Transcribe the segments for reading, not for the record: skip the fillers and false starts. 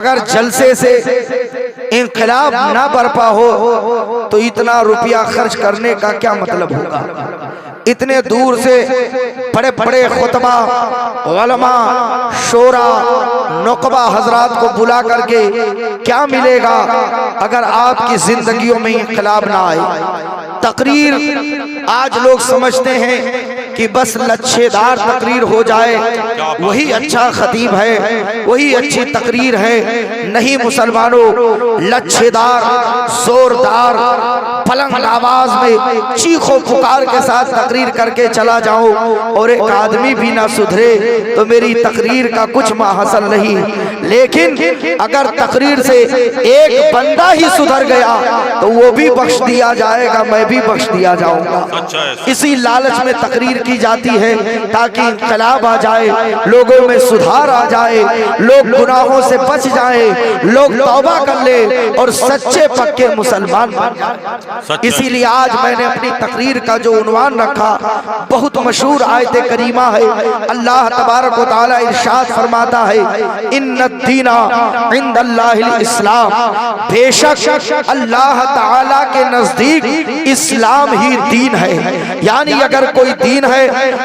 अगर जलसे से इंकलाब ना बरपा हो तो इतना रुपया खर्च करने का क्या मतलब होगा। इतने दूर से बड़े बड़े खुतबा, उलमा, शोरा, नुकबा हजरात को बुला करके क्या मिलेगा अगर आपकी जिंदगियों में इंकलाब ना आए। तकरीर आज लोग समझते हैं कि बस लच्छेदार तकरीर हो जाए वही अच्छा खतीब है, वही अच्छी तकरीर है। नहीं मुसलमानों, लच्छेदार जोरदार पलंग आवाज में चीखों पुकार के साथ तकरीर करके चला जाऊं और एक आदमी भी ना सुधरे तो मेरी तकरीर का कुछ माहसल नहीं। लेकिन अगर तकरीर से एक बंदा ही सुधर गया तो वो भी बख्श दिया जाएगा, मैं भी बख्श दिया जाऊंगा। इसी लालच में तकरीर की जाती है ताकि इंकलाब आ जाए, लोगों में सुधार आ जाए, लोग गुनाहों से बच जाएं, लोग तौबा कर ले और सच्चे पक्के मुसलमान बन जाएं। इसीलिए आज मैंने अपनी तकरीर का जो उन्वान रखा बहुत मशहूर आयत करीमा है। अल्लाह तबारक व तआला इरशाद फरमाता है, इन्नद्दीना इंदल्लाहिल इस्लाम, बेशक अल्लाह ताला के नजदीक इस्लाम ही दीन है। यानी अगर कोई दीन है,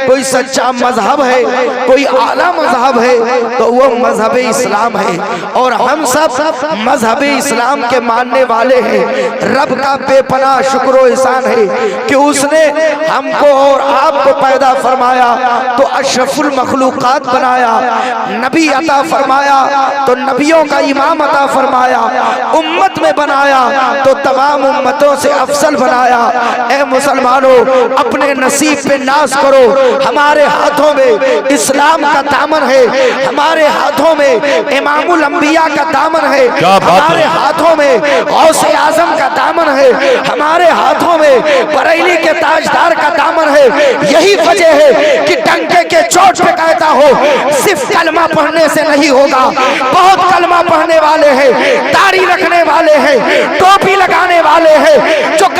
कोई सच्चा मजहब है, कोई आला मजहब है तो वो मजहब इस्लाम है। और हम सब मजहब इस्लाम के मानने वाले हैं। रब का बेपनाह शुक्र व एहसान है कि उसने हमको और आपको पैदा फरमाया तो अशरफुल मखलूकात बनाया, नबी अता फरमाया तो नबियों का इमाम अता फरमाया, उम्मत में बनाया तो तमाम उम्मतों से अफसल बनाया। ए मुसलमानों, अपने नसीब पे नाज करो। हमारे हाथों में इस्लाम का दामन है, हमारे हाथों में इमामुल अंबिया का दामन है, हमारे हाथों में गौसे आजम का दामन है, हमारे हाथों में बरेली के ताजदार का दामन है। यही वजह है कि डंके के चोट पे कहता हो सिर्फ कलमा पढ़ने से नहीं होगा। बहुत कलमा पढ़ने वाले हैं, दाढ़ी रखने वाले हैं, टोपी लगाने वाले हैं, जो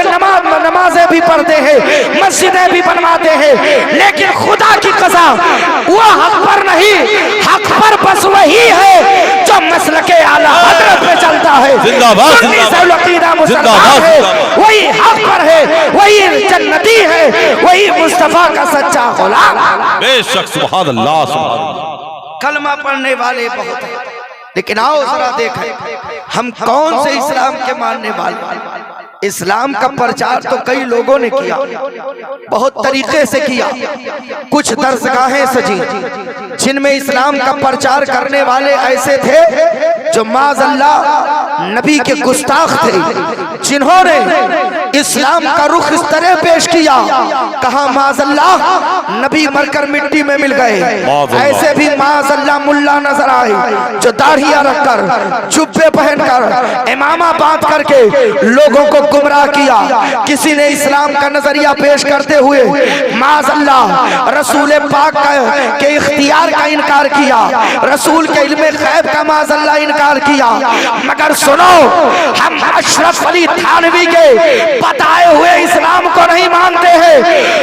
नमाजें भी पढ़ते हैं, मस्जिदें भी बनवाते हैं, लेकिन खुदा की कसम वो हक पर नहीं, हक पर बस वही है जो मसलके आला हजरत पे चलता है, मुसलमान है, वही हक पर है, वही जन्नती है, वही मुस्तफा का सच्चा गुलाम। बेशक सुभान अल्लाह, सुभान अल्लाह। कलमा पढ़ने वाले बहुत हैं, लेकिन आओ जरा देखें हम कौन से इस्लाम के मानने वाले। इस्लाम का प्रचार तो कई लोगों ने किया, बहुत तरीके से किया। कुछ दरसगाहें सजी जिनमें इस्लाम का प्रचार करने वाले ऐसे थे जो माज़अल्लाह नबी के गुस्ताख थे, जिन्होंने इस्लाम का रुख इस तरह पेश किया, कहा माज़अल्लाह नबी मरकर मिट्टी में मिल गए। ऐसे भी माज़अल्लाह मुल्ला नजर आए जो दाढ़ियां रखकर, जुब्बे पहनकर, इमामा बांध करके लोगों को गुमराह किया। किसी ने इस्लाम का नजरिया पेश करते हुए माज़अल्लाह रसूल पाक के इख्तियार का इनकार किया, रसूल के इल्मे गैब का माज़अल्लाह इनकार किया। मगर सुनो, हम अशरफ अली थानवी के बताए हुए इस्लाम को नहीं मानते हैं,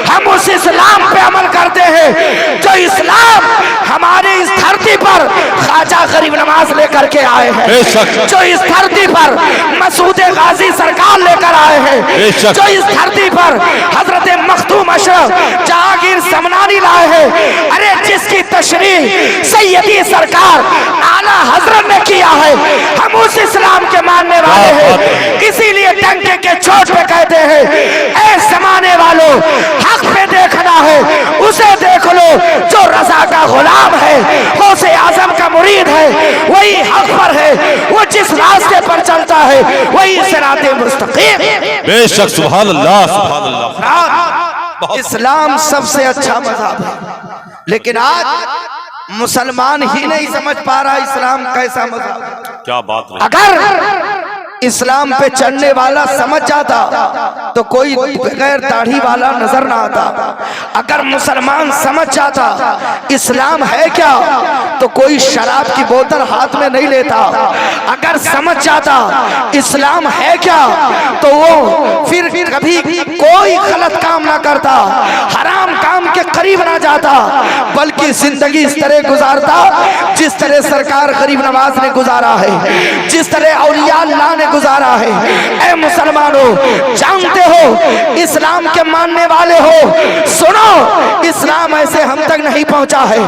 हम उस इस्लाम पे अमल करते हैं जो इस्लाम हमारे इस धरती पर ख्वाजा गरीब नवाज लेकर के आए हैं, जो इस धरती पर मसूद गाजी सरकार लेकर आए हैं, जो इस धरती पर हजरत मखदूम अशरफ जहांगीर समनानी लाए हैं। अरे जिसकी तशरीह सैयदी सरकार आला हजरत ने किया है, हम उस इस्लाम के मानने वाले हैं। इसीलिए डंके के चोट पे कहते हैं, ऐ जमाने वालों, हक पे देखना है उसे देख लो जो रजा का गुलाम है, गौसे आजम का मुरीद है, वही हक पर है, वो जिस रास्ते पर चलता है वही सिराते मुस्तकीम। बेशक सुभान अल्लाह, सुभान अल्लाह। इस्लाम सबसे अच्छा मज़हब है, लेकिन आज मुसलमान ही नहीं समझ पा रहा इस्लाम कैसा मज़हब है। क्या बात है। अगर इस्लाम पे चढ़ने वाला समझ जाता तो कोई बगैर दाढ़ी वाला नजर ना आता। अगर मुसलमान समझ जाता इस्लाम है क्या तो कोई शराब की बोतल हाथ में नहीं लेता। अगर समझ जाता इस्लाम है क्या तो वो फिर कभी कोई गलत काम ना करता, हराम काम के करीब ना जाता, बल्कि जिंदगी इस तरह गुजारता जिस तरह सरकार गरीब नवाज ने गुजारा है, जिस तरह औलिया अल्लाह ने गुजारा है। ऐ मुसलमानों, जानते हो इस्लाम के मानने वाले हो, सुनो इस्लाम ऐसे हम तक नहीं पहुंचा है।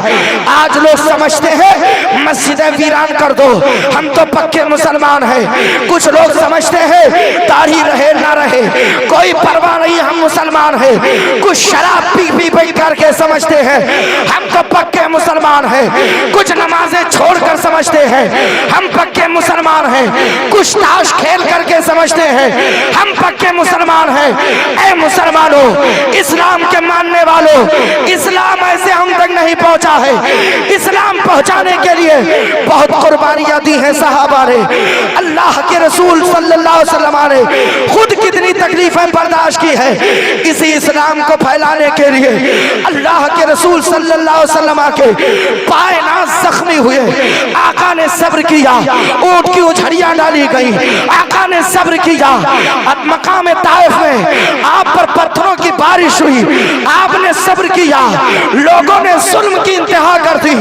आज लोग समझते हैं मस्जिदें वीरान कर दो, हम तो पक्के मुसलमान हैं। कुछ लोग समझते हैं दाढ़ी रहे ना रहे कोई परवाह नहीं, हम मुसलमान हैं। कुछ शराब पी पी करके समझते हैं हम तो पक्के मुसलमान हैं। कुछ नमाजें छोड़कर समझते हैं हम पक्के मुसलमान हैं। कुछ ताश खेल करके समझते हैं हम पक्के मुसलमान हैं। ऐ मुसलमानों, इस्लाम के मानने वालों, इस्लाम ऐसे हम तक नहीं पहुंचा है। इस्लाम पहुंचाने के लिए बहुत कुर्बानियां दी हैं सहाबा ने। अल्लाह के रसूल सल्लल्लाहु अलैहि वसल्लम ने खुद कितनी तकलीफें बर्दाश्त की है इसी इस्लाम को फैलाने के लिए। अल्लाह के रसूल सल्लल्लाहु अलैहि वसल्लम के पाए ना जख्मी हुए, आका ने सब्र किया, ऊंट की उछड़ियां डाली गई, आका ने सब्र किया। मकाम ताइफ में आप पर पत्थरों की बारिश हुई, आपने सब्र किया। लोगों ने जुल्म की इंतहा कर दी,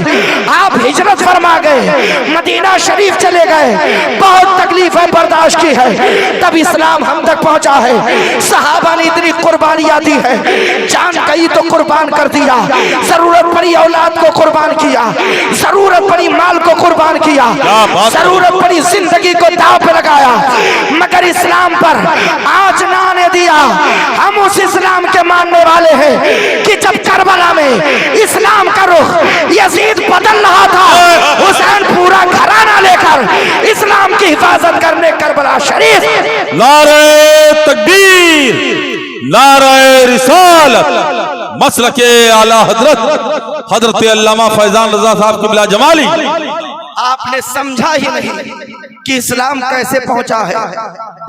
आप हिजरत फरमा गए, मदीना शरीफ चले गए, बहुत तकलीफें बर्दाश्त की है, तब इस्लाम हम तक पहुंचा है। सहाबा ने इतनी कुर्बानियां दी है, जान गई तो कुर्बान कर दिया, जरूरत पड़ी औलाद को कुर्बान किया, जरूरत पड़ी माल को कुर्बान किया, जरूरत पड़ी जिंदगी को दांव पे लगाया, मगर इस्लाम पर आंच ना आने दिया। हम उस इस्लाम के मानने वाले हैं कि जब करबला में इस्लाम का रुख यजीद बदल रहा था, हुसैन पूरा घराना लेकर इस्लाम की हिफाजत करने करबला शरीफ। नारे तकबीर, नारे रिसालत, मसलके आला हजरत हजरत अल्लामा फैजान रजा साहब की बिला जमाली। आपने समझा ही नहीं कि इस्लाम कैसे पहुंचा है।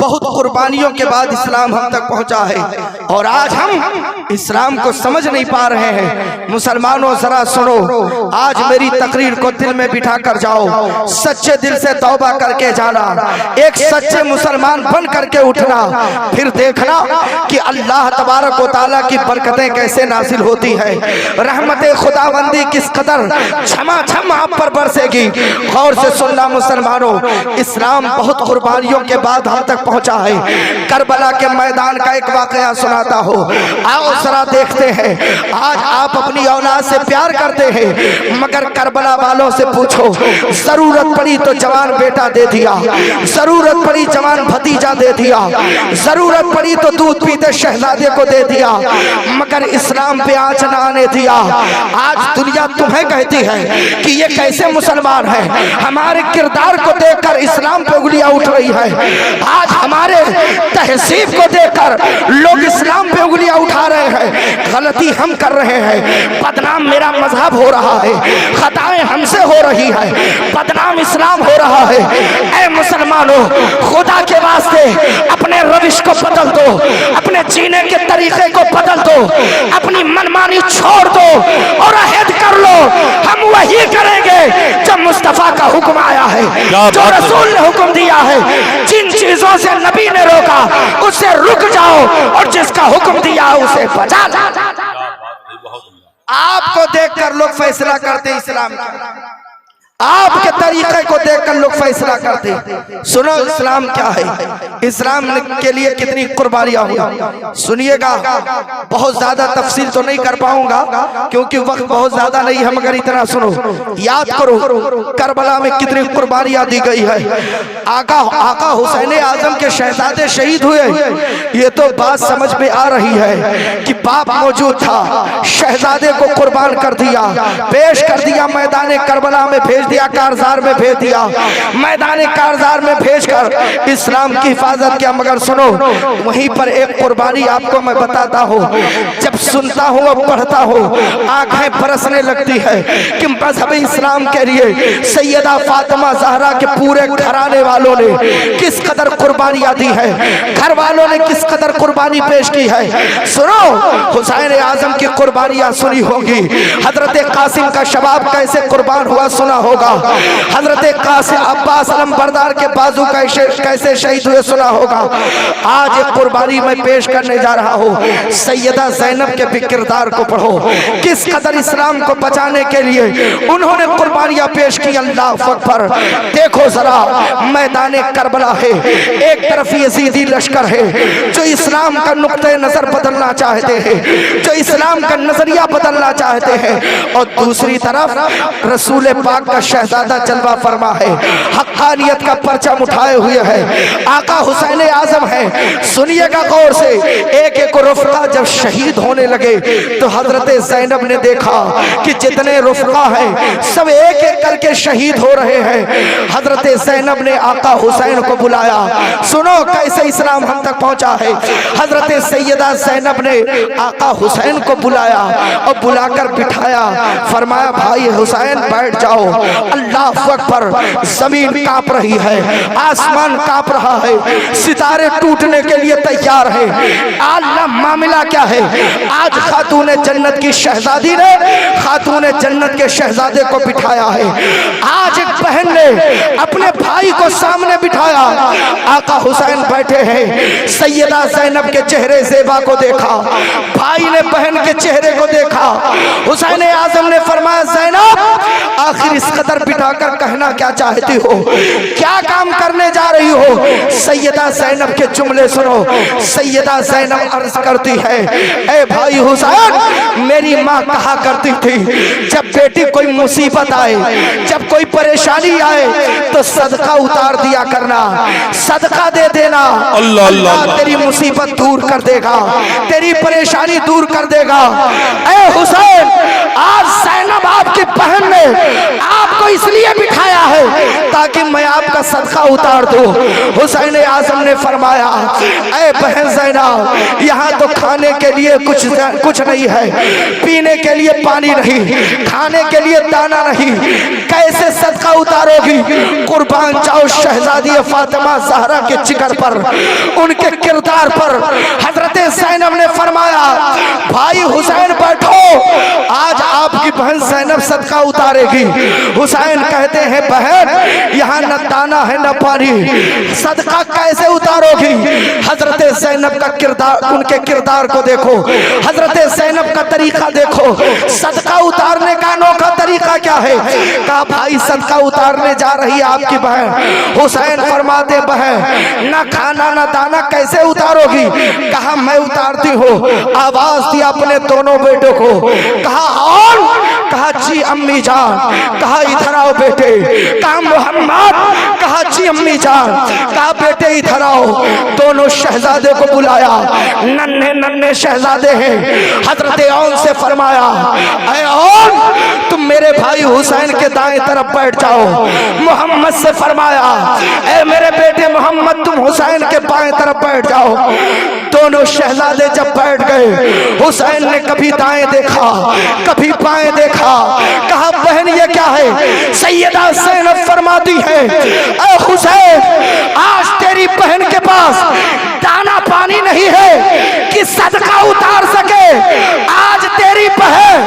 बहुत कुर्बानियों के बाद इस्लाम हम तक पहुंचा है और आज हम इस्लाम को समझ नहीं पा रहे हैं। मुसलमानों जरा सुनो, आज मेरी तकरीर को दिल में बिठा कर जाओ, सच्चे दिल से तौबा करके जाना, एक सच्चे मुसलमान बन करके उठना, फिर देखना कि अल्लाह तबारक व तआला की बरकतें कैसे नासिल होती है, रहमत खुदाबंदी किस कदर छमाछम आप पर बरसेगी। गौर से सुनना मुसलमानों, इस्लाम बहुत कुर्बानियों के बाद हम तक पहुंचा है। करबला के मैदान का एक वाकया सुनाता हो, आओ जरा देखते हैं। आज आप अपनी औलाद से प्यार करते हैं, मगर करबला वालों से पूछो, जरूरत पड़ी तो जवान बेटा दे दिया, जरूरत पड़ी जवान भतीजा दे दिया, जरूरत पड़ी तो दूध पीते शहजादे को दे दिया, मगर इस्लाम पे आंच न आने दिया। आज दुनिया तुम्हें कहती है कि ये कैसे मुसलमान है, हमारे किरदार को देखकर इस्लाम पे उंगलियां उठ रही है। आज हमारे तहसीब को देखकर लोग इस्लाम पे उंगलियां उठा रहे हैं। गलती हम कर रहे हैं, बदनाम मेरा मजहब हो रहा है, खताएं हमसे हो रही है, बदनाम इस्लाम हो रहा है। ऐ मुसलमानों, खुदा के वास्ते अपने रविश को बदल दो, अपने जीने के तरीके को बदल दो, अपनी मनमानी छोड़ दो और अहद कर लो हम वही करेंगे जब मुस्तफा का हुक्म आया है, जो रसूल ने हुक्म दिया है। जिन चीजों से नबी ने रोका उससे रुक जाओ और जिसका हुक्म दिया उसे बचा लो। आपको देखकर लोग फैसला करते इस्लाम का, आपके तरीके को देखकर लोग फैसला करते। सुनो इस्लाम क्या है, इस्लाम के लिए कितनी कुर्बानियां हुई। सुनिएगा, बहुत ज्यादा तफसील तो नहीं कर पाऊंगा क्योंकि वक्त बहुत ज्यादा नहीं है, मगर इतना सुनो, याद करो करबला में कितनी कुर्बानियां दी गई है। आका हुसैन आजम के शहजादे शहीद हुए, ये तो बात समझ में आ रही है कि बाप मौजूद था, शहजादे को कुर्बान कर दिया, पेश कर दिया, मैदान करबला में भेज भेज दिया, कारजार में भेज दिया, मैदान कारजार में भेजकर इस्लाम की हिफाजत किया। मगर सुनो, वहीं पर एक कुर्बानी आपको मैं बताता हूँ। जब सुनता हूँ और पढ़ता हूँ आंखें बरसने लगती है कि मजहब इस्लाम के लिए सैयदा फातिमा ज़हरा के पूरे घराने वालों ने किस कदर कुर्बानियां दी है, घर वालों ने किस कदर कुर्बानी पेश की है। सुनो, हुसैन आजम की कुर्बानियां सुनी होगी। हजरत कासिम का शबाब कैसे कुर्बान हुआ सुना होगा। हजरत कासिम अब्बास अलम बरदार के बाजू कैसे शहीद हुए सुना होगा। आज एक कुर्बानी मैं पेश करने जा रहा हूँ। सैयदा ज़ैनब के भी किरदार को पढ़ो, किस कदर इस्लाम को बचाने के लिए उन्होंने कुर्बानियां पेश की। अल्लाह अकबर। देखो जरा, मैदान करबला है, एक तरफ यजीदी लश्कर है जो इस्लाम का नुक्ते नजर बदलना चाहते हैं, जो इस्लाम का नजरिया बदलना चाहते हैं, और दूसरी तरफ रसूल पाक का शहजादा जलवा फरमा है, हक्कानियत का परचम उठाए हुए है, आका हुसैन आजम है। सुनिएगा गौर से, एक एक रुफ़क़ा जब शहीद होने लगे तो हजरत ज़ैनब ने देखा कि जितने रुफ़क़ा हैं सब एक एक करके शहीद हो रहे हैं। हजरत ज़ैनब ने आका हुसैन को बुलाया। सुनो कैसे इस्लाम हम तक पहुंचा है। हजरत सैयदा ज़ैनब ने आका हुसैन को बुलाया और बुलाकर बिठाया, फरमाया भाई हुसैन बैठ जाओ। अल्लाह अकबर। जमीन कांप रही है, आसमान कांप रहा है, सितारे टूटने के लिए तैयार है। अल्लाह मामला क्या है? आज खातून जन्नत की शहजादी ने खातून जन्नत के शहजादे को बिठाया है। आज एक बहन ने अपने भाई को सामने बिठाया। आका हुसैन बैठे हैं, सैयदा ज़ैनब के चेहरे ज़ेबा को देखा, भाई ने बहन के चेहरे को देखा। हुसैन आजम ने फरमाया ज़ैनब आखिर इस कदर बिठाकर कहना क्या चाहती हो, क्या काम करने जा रही हो? सैयदा ज़ैनब के जुमले सुनो। सैयदा ज़ैनब अर्ज करती है, ए भाई हुसैन, मेरी माँ कहा करती थी जब बेटी कोई मुसीबत आए, जब कोई परेशानी आए तो सदका उतार दिया करना, सदका दे देना। अल्लाह अल्लाह तेरी मुसीबत दूर कर देगा, तेरी परेशानी दूर कर देगा। ए हुसैन, आज ज़ैनब आपकी बहन ने आपको इसलिए बिठाया है ताकि मैं आपका सदका उतार दूं। हुसैन आजम ने फरमाया, ए बहन ज़ैनब, यहाँ तो खाने के लिए कुछ नहीं है, पीने के लिए पानी नहीं, खाने के लिए दाना नहीं, कैसे सदका उतारोगी? कुर्बान जाओ शहजादी फातिमा ज़हरा के जिगर पर, उनके किरदार पर। हजरत ज़ैनब ने फरमाया, भाई हुसैन बैठो, आज आपकी बहन ज़ैनब सदका उतारेगी। हुसैन कहते हैं, बहन यहाँ न दाना है न पानी, सदका कैसे उतारोगी? हजरत ज़ैनब का किरदार, उनके किरदार को देखो, हजरत ज़ैनब का तरीका देखो। सदका उतारने का अनोखा तरीका क्या है? कहा भाई सदका उतारने जा रही है आपकी बहन। हुसैन फरमाते, बहन ना खाना ना दाना कैसे उतारोगी? कहा मैं उतारती हूँ। आवाज दिया अपने दोनों बेटों को, कहा और? कहा जी अम्मी जान। कहा इधर आओ बेटे। कहा मोहम्मद। कहा जी अम्मी जान। कहा बेटे इधर आओ। दोनों शहजादे को बुलाया, नन्हे नन्हे शहजादे हैं। हजरत औन से फरमाया, ऐ औन, तुम मेरे भाई हुसैन के दाएं तरफ बैठ जाओ। मोहम्मद से फरमाया, ऐ मेरे बेटे मोहम्मद, तुम हुसैन के बाएं तरफ बैठ जाओ। दोनों शहजादे जब बैठ गए, हुसैन ने कभी दाएं देखा कभी बाएं देखा। कहा बहन ये क्या है? सैयदा ज़ैनब फरमाती है, ऐ हुसैन, आज तेरी बहन के पास दाना पानी नहीं है कि सदका उतार सके। आज तेरी बहन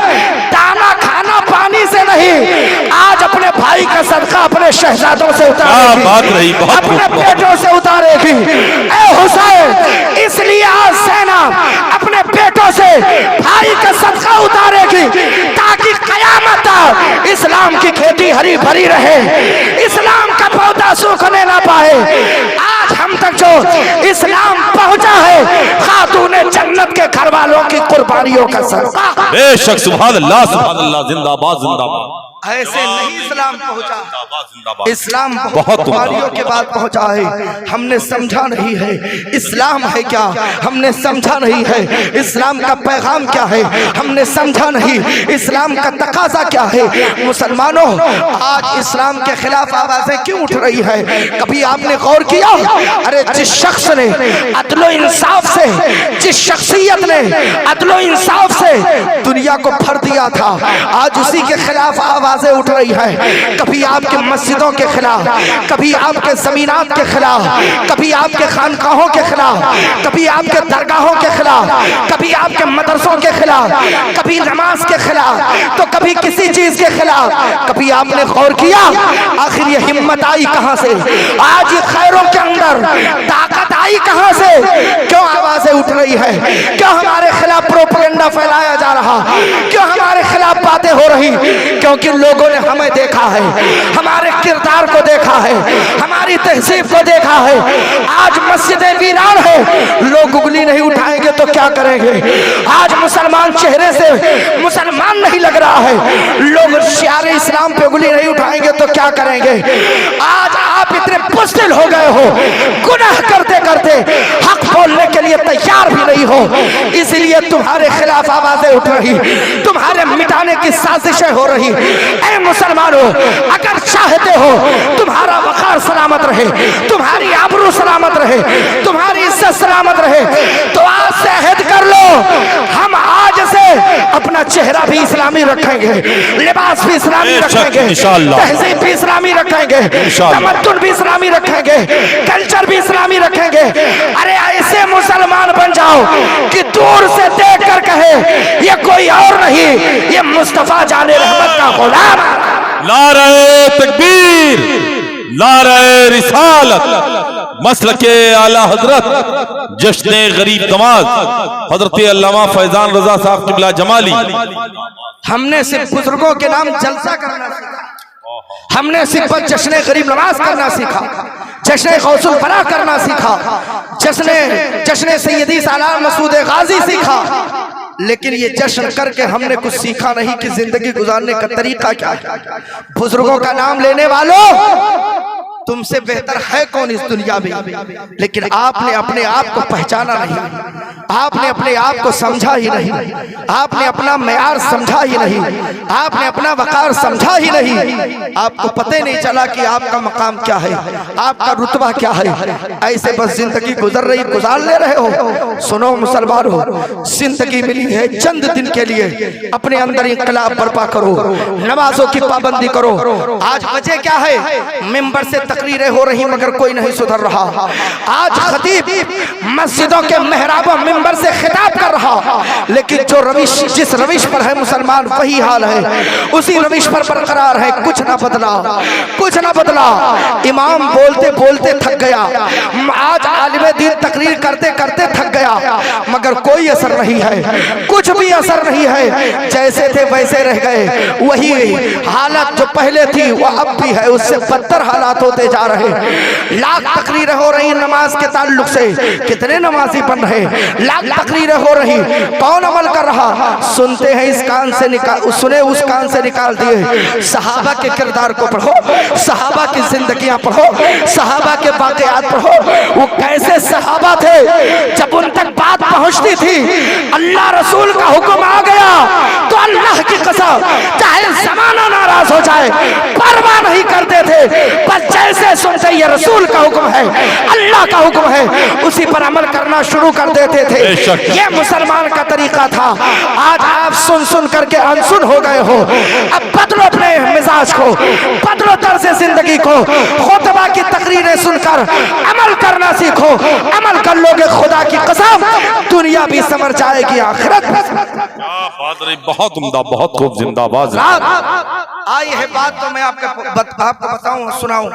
दाना खाना पानी से नहीं, आज अपने भाई का सदका अपने शहजादों से उतारेगी, अपने बेटों से उतारेगी। ऐ हुसैन, इसलिए आज ज़ैनब अपने बेटों से भाई का सदका उतारेगी ताकि कयामत तक इस्लाम की खेती हरी भरी रहे, इस्लाम का पौधा सूखने ना पाए। आज हम तक जो इस्लाम पहुंचा है खातूने जन्नत के घर वालों की कुर्बानियों का सदका। बेशक सुभान अल्लाह, जिंदाबाद जिंदाबाद। ऐसे नहीं इस्लाम पहुंचा। जिंदाबाद। इस्लाम बहुत बीमारियों के बाद पहुंचा है, हमने समझा नहीं है इस्लाम है क्या, हमने समझा नहीं है इस्लाम का पैगाम क्या है, हमने समझा नहीं इस्लाम का तकाजा क्या है। मुसलमानों, आज इस्लाम के खिलाफ आवाजें क्यों उठ रही है? कभी आपने गौर किया? अरे जिस शख्स ने अदलो इंसाफ से, जिस शख्सियत ने अदलो इंसाफ से दुनिया को भर दिया था, आज उसी के खिलाफ आवाजें उठ रही है। कभी आपके मस्जिदों के खिलाफ, कभी आपके ज़मीनात के खिलाफ, कभी आपके खानकाहों के खिलाफ, कभी आपके दरगाहों के खिलाफ, कभी आपके मदरसों के खिलाफ, कभी नमाज के खिलाफ, तो कभी किसी चीज के खिलाफ। कभी आपने गौर किया आखिर ये हिम्मत आई कहां से? आज ये खैरों के अंदर ताकत आई कहां से? क्यों आवाजें उठ रही है? क्यों हमारे खिलाफ प्रोपेगेंडा फैलाया जा रहा? क्यों हमारे खिलाफ बातें हो रही? क्योंकि लोगों ने हमें देखा है, हमारे किरदार को देखा है, हमारी तहजीब को देखा है। आज मस्जिदें वीरान है, लोग उंगली नहीं उठाएंगे तो क्या करेंगे? आज मुसलमान चेहरे से मुसलमान नहीं लग रहा है, लोग शियारे इस्लाम पे उंगली नहीं उठाएंगे तो क्या करेंगे? आज आप इतने बुज़दिल हो गए हो, गुनाह करते करते हक बोलने के लिए तैयार भी नहीं हो, इसलिए तुम्हारे खिलाफ आवाजें उठ रही, तुम्हारे मिटाने की साजिशें हो रही। ऐ मुसलमानों, अगर चाहते हो तुम्हारा वकार सलामत रहे, तुम्हारी आबरू सलामत रहे, तुम्हारी इज्जत सलामत रहे, तो आज से अहद कर लो, हम आज से अपना चेहरा भी इस्लामी रखेंगे, लिबास भी इस्लामी रखेंगे, तहजीब भी इस्लामी रखेंगे, तमद्दुन भी इस्लामी रखेंगे, कल्चर भी इस्लामी रखेंगे। अरे ऐसे मुसलमान बन जाओ कि दूर से देख कर कहे ये कोई और नहीं, ये मुस्तफा जाने रहमत का गुलाम। नारे तकबीर, नारे रिसालत, मसलके आला हजरत जश्न गरीब दमाद हजरत अल्लामा फैजान रजा साहब क़िबला जमाली। हमने सिर्फ बुजुर्गों के नाम जलसा करना सीखा, हमने सिर्फ जश्न गरीब नवाज करना सीखा, जश्न गौसुल फराह करना सीखा, जश्न सैयदी सालार मसूद गाजी सीखा, लेकिन ये जश्न करके हमने कुछ सीखा नहीं कि जिंदगी गुजारने का तरीका क्या है। बुजुर्गों का नाम लेने वालों, तुमसे बेहतर है कौन इस दुनिया में? लेकिन आपने अपने आप को पहचाना नहीं, आपने अपने आप को समझा ही नहीं, आपने अपना मयार समझा ही नहीं, आपने अपना वकार समझा ही नहीं, आपको पता ही नहीं चला कि आपका मकाम क्या है, आपका रुतबा क्या है। ऐसे बस जिंदगी गुजार ले रहे हो। सुनो मुसलमानों, जिंदगी मिली है चंद दिन के लिए, अपने अंदर इंकलाब बर्पा करो, नमाजों की पाबंदी करो। आज वजह क्या है? मिंबर से तकरीरें हो रही मगर कोई नहीं सुधर रहा। आज खतीब मस्जिदों के मेहराबों मिंबर से खिताब कर रहा, लेकिन जो रविश, जिस रविश पर है मुसलमान वही हाल है, उसी रविश पर बरकरार है, कुछ ना बदला, कुछ ना बदला। इमाम बोलते बोलते थक गया, आज आलिम दीन तकरीर करते करते थक गया, मगर कोई असर नहीं है, कुछ भी असर नहीं है। जैसे थे वैसे रह गए, वही हालत जो पहले थी वो अब भी है, उससे बदतर हालात होते जा रहे। लाख तकरीरें हो रही नमाज के ताल्लुक से, कितने नमाजी बन रहे, लाख तकरीरें हो रही, कौन अमल कर रहा? सुनते हैं इस कान से निकाल, सुने उस कान से निकाल दिए। सहाबा के किरदार को पढ़ो, सहाबा की जिंदगियां पढ़ो, सहाबा के वाक़यात पढ़ो, वो कैसे सहाबा थे, जब उन तक बात पहुंचती थी अल्लाह रसूल का हुक्म आ गया तो अल्लाह की कसम चाहे जमाना नाराज हो जाए परवाह नहीं करते थे, बस जैसे सुनते ये रसूल का हुक्म है, अल्लाह का हुक्म है, उसी पर अमल करना शुरू कर देते थे। ये मुसलमान का तरीका था। आज आप सुन सुन करके अनसुन हो गए हो। अब बदलो अपने मिजाज को, बदलो तर्ज जिंदगी को, खुतबा की तकरीरें सुनकर अमल करना सीखो। अमल कर लोगे खुदा की कसम दुनिया भी समझ जाएगी, आखिरत बहुत उम्दा, बहुत खूब, जिंदाबाद। आई है बात तो मैं आपको बताऊं, सुनाऊं,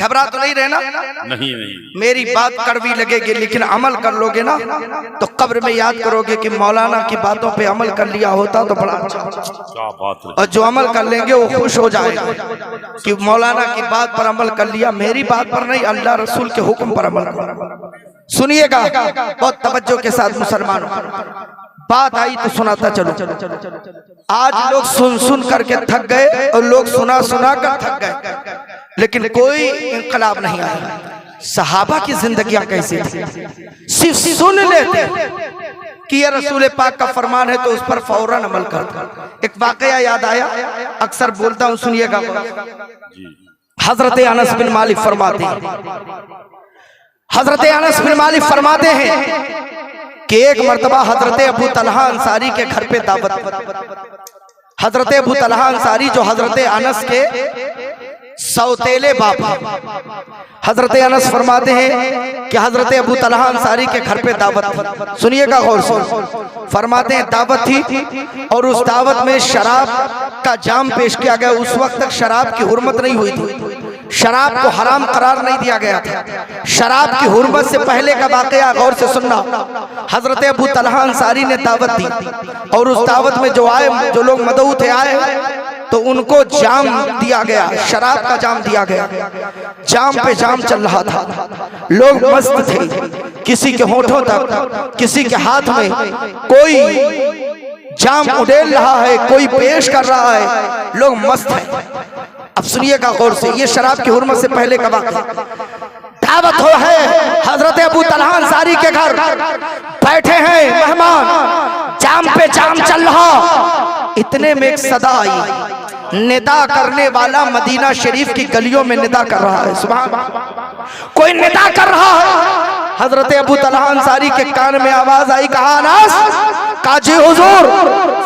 घबरा तो नहीं रहना। नहीं, मेरी बात कड़वी लगेगी लेकिन अमल कर लोगे ना तो कब्र में याद करोगे कि मौलाना की बातों पे अमल कर लिया होता तो बड़ा अच्छा। क्या बात है। और जो अमल कर लेंगे वो खुश हो जाएगा कि मौलाना की बात पर अमल कर लिया, मेरी बात पर नहीं, अल्लाह रसूल के हुक्म पर अमल कर। सुनिएगा बहुत तवज्जो के साथ मुसलमानों, बात आई तो सुनाता चलो। आज लोग सुन सुन करके थक गए और लोग सुना सुना कर थक गए, लेकिन कोई इंकलाब नहीं आया। सहाबा की जिंदगियां कैसी थी, सिर्फ सुन लेते कि ये रसूल पाक का फरमान है तो उस पर फौरन अमल करते। एक वाकया याद आया, अक्सर बोलता हूं, सुनिएगा। हजरत अनस बिन मालिक फरमाते हैं, हजरत अनस बिन मालिक फरमाते हैं कि एक मर्तबा हजरत अबू तलहा अंसारी के घर पे दावत। हजरत अबू तलहा अंसारी जो हजरत अनस के सौतेले बाप हैं। हजरत अनस फरमाते हैं कि हजरत अबू तलहा अंसारी के घर पे दावत, सुनिएगा गौर से। फरमाते हैं दावत थी और उस दावत में शराब का जाम पेश किया गया। उस वक्त तक शराब की हुर्मत नहीं हुई थी, शराब को हराम करार नहीं दिया गया था। शराब की हुर्मत से पहले का वाकया गौर से सुनना। हजरत अबू तलहा अंसारी ने दावत दी और उस दावत में जो लोग मदऊ थे आए तो उनको जाम दिया गया, शराब का जाम दिया गया। जाम पे जाम चल रहा था, लोग मस्त थे, किसी के होठों तक, किसी के हाथ में कोई जाम उड़ेल रहा है, कोई पेश कर रहा है, लोग मस्त हैं। अब सुनिएगा गौर से, ये शराब की हुर्मत से पहले का वाक़या। दावत हो है हजरत अबू तलहा अंसारी के घर, बैठे हैं मेहमान, जाम पे जाम चल रहा। इतने में एक सदा आई, निदा करने वाला मदीना शरीफ की गलियों में निदा कर रहा है। सुभान, कोई निदा कर रहा है। हजरत अबू तलहा अंसारी के कान में आवाज आई, कहा अनस, काजी हुजूर,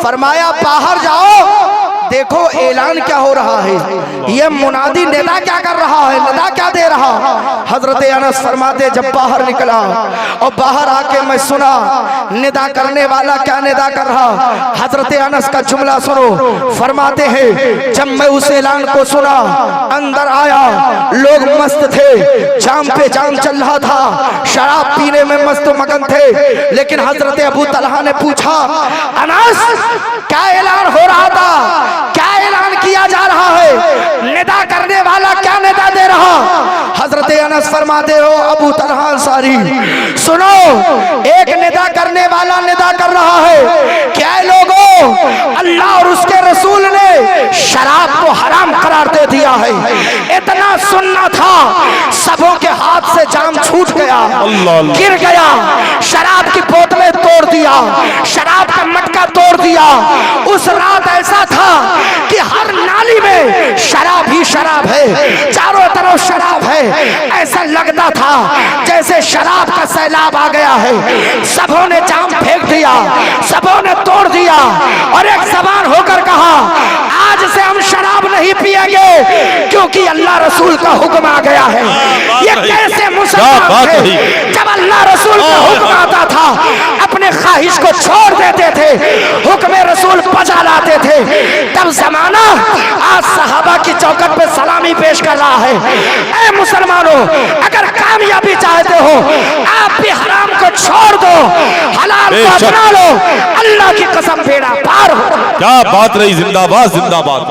फरमाया बाहर जाओ, देखो ऐलान क्या हो रहा है, ये मुनादी निदा क्या कर रहा है, निदा क्या दे रहा। हजरत अनस फरमाते जब बाहर निकला और बाहर आके मैं सुना निदा करने वाला क्या निदा कर रहा। हजरत अनस का जुमला सुनो, फरमाते हैं जब मैं उस ऐलान को सुना, अंदर आया, लोग मस्त थे, जाम पे जाम चल रहा था, शराब पीने में मस्त मगन थे। लेकिन हजरत अबू तलहा ने पूछा, अनस क्या ऐलान हो रहा था, क्या ऐलान किया जा रहा है, निदा करने वाला क्या निदा दे रहा। हजरत अनस फरमाते हो अबू तलहा अंसारी सुनो, एक निदा करने वाला निदा कर रहा है, क्या लोगों, अल्लाह और उसके रसूल ने शराब को हराम करार दे दिया है। इतना सुनना था, सबों के हाथ से जाम छूट गया, गिर गया, शराब की बोतलें तोड़ दिया, शराब का मटका तोड़ दिया। उस रात ऐसा था कि हर नाली में शराब ही शराब है, चारों तरफ शराब है। ऐसा लगता था जैसे शराब का सैलाब आ गया है। सबों ने जाम फेंक दिया, सबों ने तोड़ दिया और एक जबान होकर कहा, आज से हम शराब नहीं पिएंगे क्योंकि अल्लाह रसूल का हुक्म आ गया है। ये कैसे मुसलमान थे, जब अल्लाह रसूल का हुक्म आता था अपने ख्वाहिश को छोड़ देते थे, हुक्म रसूल बजा लाते थे। तब जमाना आज सहाबा की चौखट पे सलामी पेश कर रहा है। ऐ मुसलमानों, अगर कामयाबी चाहते हो, आप भी हराम को छोड़ दो, हलाल को अपना लो, अल्लाह की कसम बेड़ा पार हो। क्या बात रही, जिंदाबाद जिंदाबाद,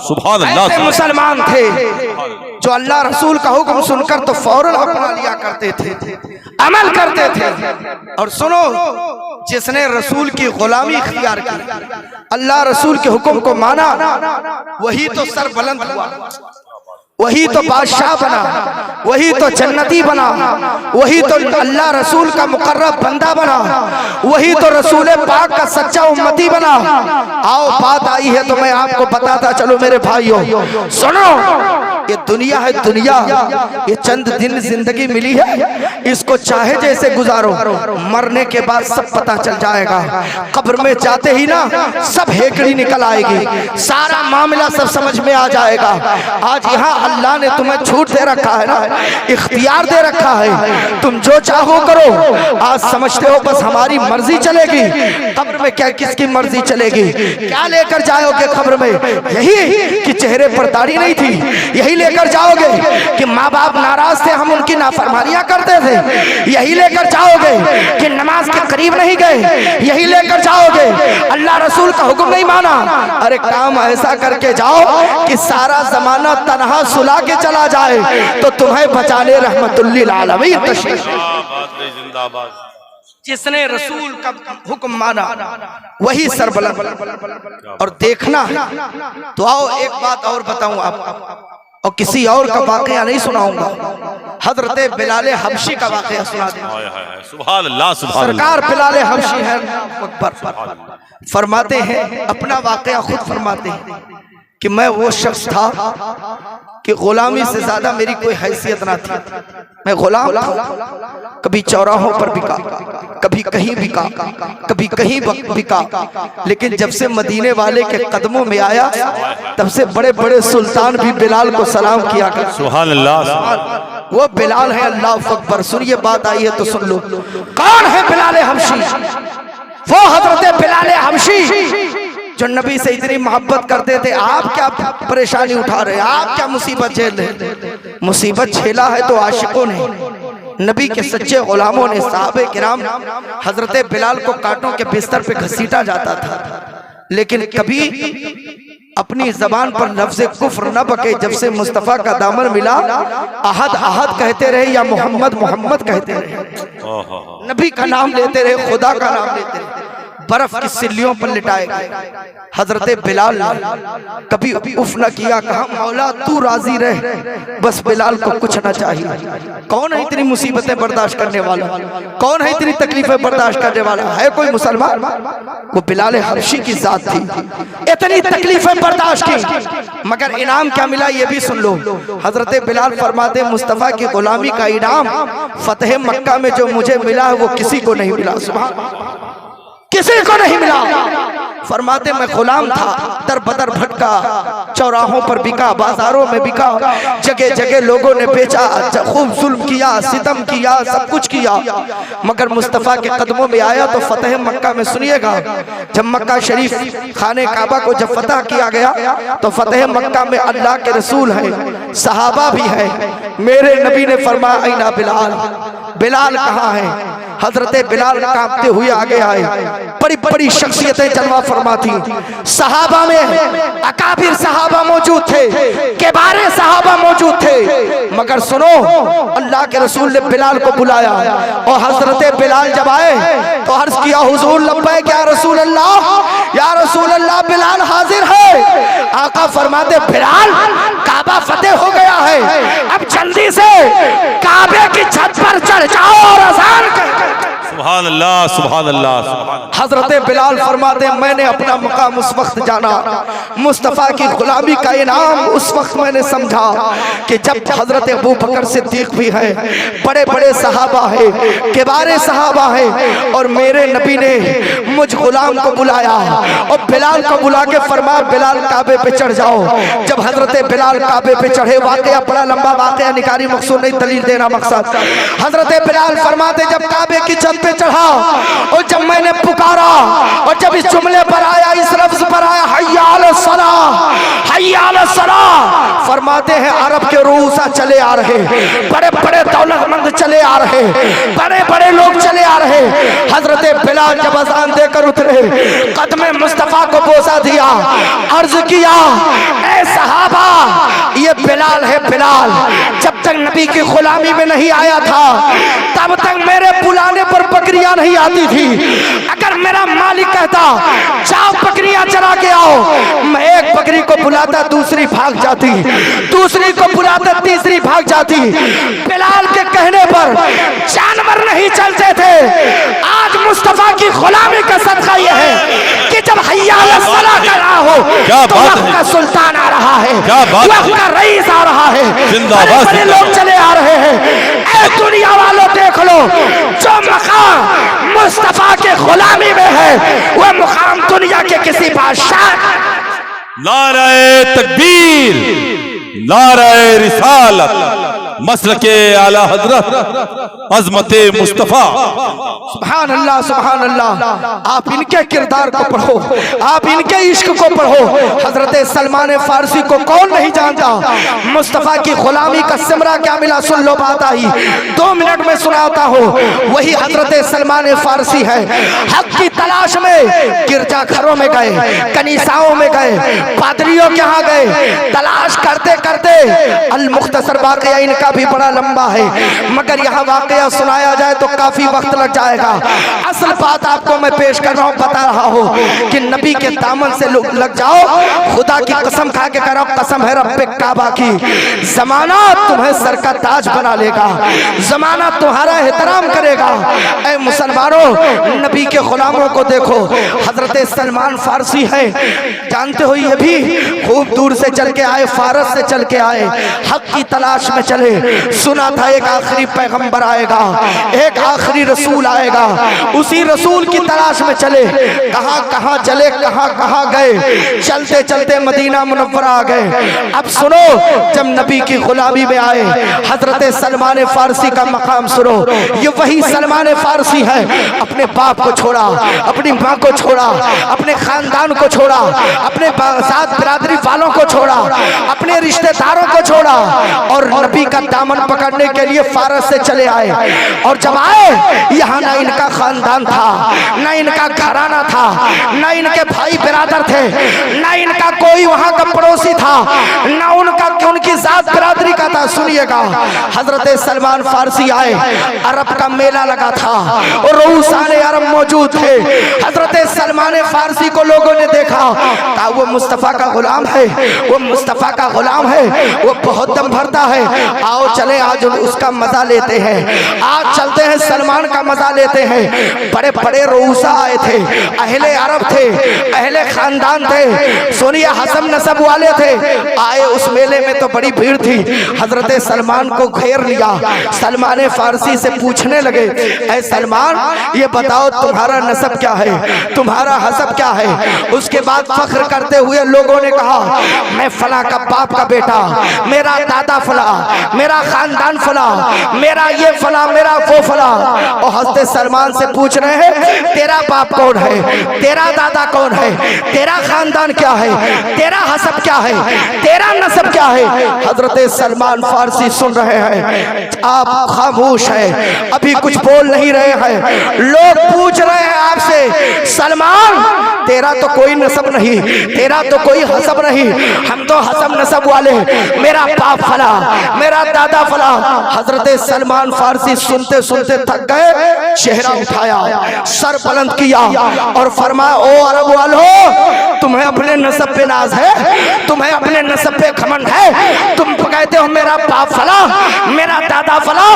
सुभान अल्लाह। ऐसे मुसलमान थे जो अल्लाह रसूल का हुक्म सुनकर तो फौरन अपना लिया करते थे, अमल करते थे। और सुनो, जिसने रसूल की गुलामी इख्तियार की, अल्लाह रसूल के हुक्म को माना, वही तो सर बुलंद हुआ, वही तो बादशाह बना, वही तो जन्नती बना, वही तो अल्लाह रसूल का मुकर्रब बंदा बना, वही तो रसूल पाक का सच्चा उम्मती बना। आओ, बात आई है तो मैं आपको बताता चलो मेरे भाइयों, सुनो, ये दुनिया है, दुनिया ये चंद दिन जिंदगी मिली है, इसको चाहे जैसे गुजारो, मरने के बाद सब पता चल जाएगा। कब्र में जाते ही ना सब हेकड़ी निकल आएगी, सारा मामला सब समझ में आ जाएगा। आज यहाँ अल्लाह ने तुम्हें छूट दे रखा है ना, इख्तियार दे रखा है, तुम जो चाहो करो। आज समझते हो बस हमारी मर्जी चलेगी, कब्र में क्या किसकी मर्जी चलेगी। क्या लेकर जाओगे कब्र में? यही कि चेहरे पर दाढ़ी नहीं थी, यही लेकर जाओगे कि माँ बाप नाराज थे, हम उनकी नाफरमानियां करते थे, यही लेकर जाओगे कि नमाज के करीब नहीं गए, यही लेकर जाओगे अल्लाह रसूल का हुक्म नहीं माना। अरे काम ऐसा करके जाओ कि सारा जमाना तन्हा सुला के चला जाए तो तुम्हें बचाने रहमतुल्लिल आलमीन तशरीफ। जिसने रसूल का हुक्म माना वही सरबलंद। और देखना है तो आओ एक बात और बताऊं आप, और किसी और का वाकया नहीं सुनाऊंगा, हजरत बिलाल हबशी का वाकया सुना दें। सुभान अल्लाह, सुभान अल्लाह। सरकार बिलाल हबशी है, फरमाते हैं अपना वाकया खुद फरमाते हैं कि मैं वो शख्स था कि गुलामी से ज्यादा मेरी कोई हैसियत ना थी। मैं गुलाम था, कभी चौराहों पर बिका, कभी कहीं बिका, कभी कहीं बिका, लेकिन जब से मदीने वाले के कदमों में आया तब से बड़े बड़े सुल्तान भी बिलाल को सलाम किया कर। सुभान अल्लाह। वो बिलाल है, अल्लाह अकबर। सुनिए बात आई है तो सुन लो, कौन है बिलाल हबशी? वो हजरत बिलाल हबशी जो नबी से इतनी मोहब्बत करते थे। आप क्या परेशानी उठा रहे हैं, आप क्या मुसीबत झेल रहे? मुसीबत झेला है तो आशिकों ने, नबी के सच्चे गुलामों ने, साहबे किराम। हजरत बिलाल को कांटों के बिस्तर पे घसीटा जाता था, लेकिन कभी अपनी जबान पर लफ्ज़ कुफ्र न बके। जब से मुस्तफ़ा का दामन मिला, अहद अहद कहते रहे या मोहम्मद मोहम्मद कहते रहे, नबी का नाम लेते रहे, खुदा का नाम लेते रहे। बर्फ की सिल्लियों पर लिटाए गए। हजरत बिलाल कभी उफ न किया, कहा मौला तू राजी रहे, बस बिलाल को कुछ ना चाहिए। कौन है इतनी मुसीबतें बर्दाश्त करने वाला? कौन है इतनी तकलीफें बर्दाश्त करने वाला? है कोई मुसलमान? वो बिलाल हबशी की जात थी, इतनी तकलीफें बर्दाश्त की, मगर इनाम क्या मिला ये भी सुन लो। हजरत बिलाल फरमाते, मुस्तफ़ा की गुलामी का इनाम फतेह मक्का में जो मुझे मिला है वो किसी को नहीं मिला। सुभान, किसी को नहीं मिला। फरमाते मैं गुलाम था, दर बदर भटका, चौराहों पर बिका, बाजारों में बिका, जगह जगह लोगों ने बेचा, खूब जुल्म किया, सितम किया, सब कुछ किया, मगर मुस्तफ़ा के कदमों में आया तो फतेह मक्का में। सुनिएगा, जब मक्का शरीफ खाने काबा को जब फतह किया गया तो फतेह मक्का में अल्लाह के रसूल है, सहाबा भी है। मेरे नबी ने फरमाया ऐना बिलाल, बिलाल कहाँ है? हजरत बिलाल कांपते हुए आगे आए। बड़ी बड़ी शख्सियतें जलवा फरमा थी। सहाबा में अकाबिर सहाबा मौजूद थे, केबारे सहाबा मौजूद थे, मगर सुनो, अल्लाह के रसूल ने बिलाल को बुलाया और हजरत बिलाल जब आए तो अर्ज किया, हुजूर लब्बैक या रसूल अल्लाह, या रसूल अल्लाह, बिलाल हाजिर है। आका फरमाते, बिलाल काबा फतेह हो गया है, अब जल्दी से काबे की छत पर चढ़ जाओ और अज़ान कर। सुभान अल्लाह, सुभान अल्लाह। हजरत बिलाल फरमाते, मैंने अपना मकाम उस वक्त जाना, मुस्तफ़ा की गुलामी का इनाम उस वक्त मैंने समझा कि जब हजरत अबू बकर सिद्दीक भी है, बड़े बड़े सहाबा है, किबारे सहाबा है, और मेरे नबी ने मुझ गुलाम को बुलाया और बिलाल को बुला के फरमाया, बिलाल काबे पे चढ़ जाओ। जब हजरत बिलाल काबे पे चढ़े, वाकया बड़ा लंबा वाकया, निकारी मकसूद नहीं, दलील देना मकसद। हजरत बिलाल फरमाते, जब काबे की छत पे चढ़ा और जब मैंने पुकारा और जब इस जुमले पर आया, इस लफ्ज पर आया, हय्या अला सलाह, हय्या अला सलाह, फरमाते हैं अरब के रूसा चले आ रहे, बड़े बड़े दौलतमंद चले आ रहे, बड़े बड़े लोग चले आ रहे। हजरत बिलाल जब अज़ान देकर उतरे, कदमे मुस्तफ़ा को बोसा दिया, अर्ज किया, ए सहाबा, ये बिलाल है। बिलाल जब तक नबी की गुलामी में नहीं आया था तब तक मेरे बुलाने पर बकरियां नहीं आती थी। अगर मेरा मालिक कहता जाओ बकरियां चरा के आओ, मैं एक बकरी को बुलाता, दूसरी भाग जाती, दूसरी को बुलाता, तीसरी भाग जाती। बिलाल के कहने पर जानवर नहीं चलते थे। आज मुस्तफ़ा की गुलामी का सदका यह है कि जब हय्या अला सलाह कर रहा हो तो वक्त का सुल्तान आ रहा है, वक्त का रईस आ रहा है, बड़े बड़े लोग चले आ रहे हैं। ऐ दुनिया वालों देख लो, जो मकाम मुस्तफ़ा के गुलामी में है वह मुकाम दुनिया के किसी बादशाह। नाराए तकबीर, नाराए रिसालत, मसलके आला हजरत अज़मते मुस्तफ़ा। सुभान अल्लाह, सुभान अल्लाह। आप इनके किरदार को पढ़ो, आप इनके इश्क को पढ़ो। हजरत सलमान फारसी को कौन नहीं जानता? मुस्तफ़ा की गुलामी का सिमरा क्या मिला, सुन लो, बात आई, 2 मिनट में सुनाता हूँ। वही हजरत सलमान फारसी है, हक की तलाश में गिरजाघरों में गए, कनीसाओं में गए, पादरियों के यहाँ गए, तलाश करते करते अल मुख्तसर वाक़या तरीका भी बड़ा लंबा है, मगर यहाँ वाकया सुनाया जाए तो काफी वक्त लग जाएगा। असल बात आपको मैं पेश कर रहा हूँ, बता रहा हूँ कि नबी के दामन से लग जाओ, खुदा की कसम खा के कह रहा हूँ, कसम है रब्बे काबा की, जमाना तुम्हें सर का ताज बना लेगा, जमाना तुम्हारा एहतराम करेगा। ऐ मुसलमानों, नबी के गुलामों को देखो, हजरत सलमान फारसी है, जानते हो ये भी खूब दूर से चल के आए, फारस से चल के आए, हक की तलाश में चले। सुना था एक आखिरी पैगंबर आएगा, एक आखिरी रसूल आएगा, उसी रसूल की तलाश में चले। कहां कहां चले, कहां कहां गए, चलते चलते मदीना मुनव्वरा आ गए। अब सुनो, जब नबी की गुलामी में आए, हजरत सलमान फारसी का मकाम सुनो। ये वही सलमान फारसी है, अपने बाप को छोड़ा, अपनी माँ को छोड़ा, अपने खानदान को छोड़ा, अपने साथ बिरादरी वालों को छोड़ा, अपने रिश्तेदारों को छोड़ा और नबी का दामन पकड़ने के लिए फारस से चले आए। और जब आए, यहाँ ना इनका खानदान था, ना इनका घराना था, ना इनके भाई बिरादर थे, ना इनका कोई वहाँ का पड़ोसी था, ना उनकी जात बिरादरी का था। सुनिएगा, हजरत सलमान फारसी आए, अरब का मेला लगा था और रूसाने अरब मौजूद थे। हजरत सलमान फारसी को लोगों ने देखा, कहा वो मुस्तफा का गुलाम है, वो मुस्तफा का गुलाम है, वो बहुत दम भरता है, आओ चले आज उसका मजा लेते हैं, आज चलते हैं सलमान का मजा लेते हैं। बड़े बड़े रूसा आए थे, अहले अरब थे, अहले खानदान थे, सोनिया हसम नसब वाले थे, आए उस मेले में तो बड़ी भीड़ थी। हजरत सलमान को घेर लिया, सलमान फारसी से पूछने लगे, ऐ सलमान ये बताओ तुम्हारा नसब क्या है, तुम्हारा हसब क्या है। उसके बाद फख्र करते हुए लोगों ने कहा, मैं फला का बाप का बेटा, मेरा दादा फला, मेरा खानदान फला, मेरा ये फला, मेरा वो फला। और हजरत सलमान से पूछ रहे हैं, तेरा बाप कौन है, तेरा दादा कौन है, तेरा खानदान क्या है, तेरा हसब क्या है, तेरा नसब क्या है। हजरत सलमान फारसी सुन रहे हैं, आप खामोश हैं, अभी कुछ बोल नहीं रहे हैं। लोग पूछ रहे हैं आपसे, सलमान तेरा तो कोई नसब नहीं, तेरा तो कोई हसब नहीं, हम तो हसब नसब वाले, मेरा बाप फला, मेरा दादा फला। हजरत सलमान फारसी सुनते सुनते थक गए, चेहरा उठाया, सर बुलंद किया और फरमाया, ओ अरब वालों, तुम्हें अपने नसब पे नाज है, तुम्हें अपने नसब पे घमंड है, तुम कहते हो मेरा बाप फला, मेरा दादा फला,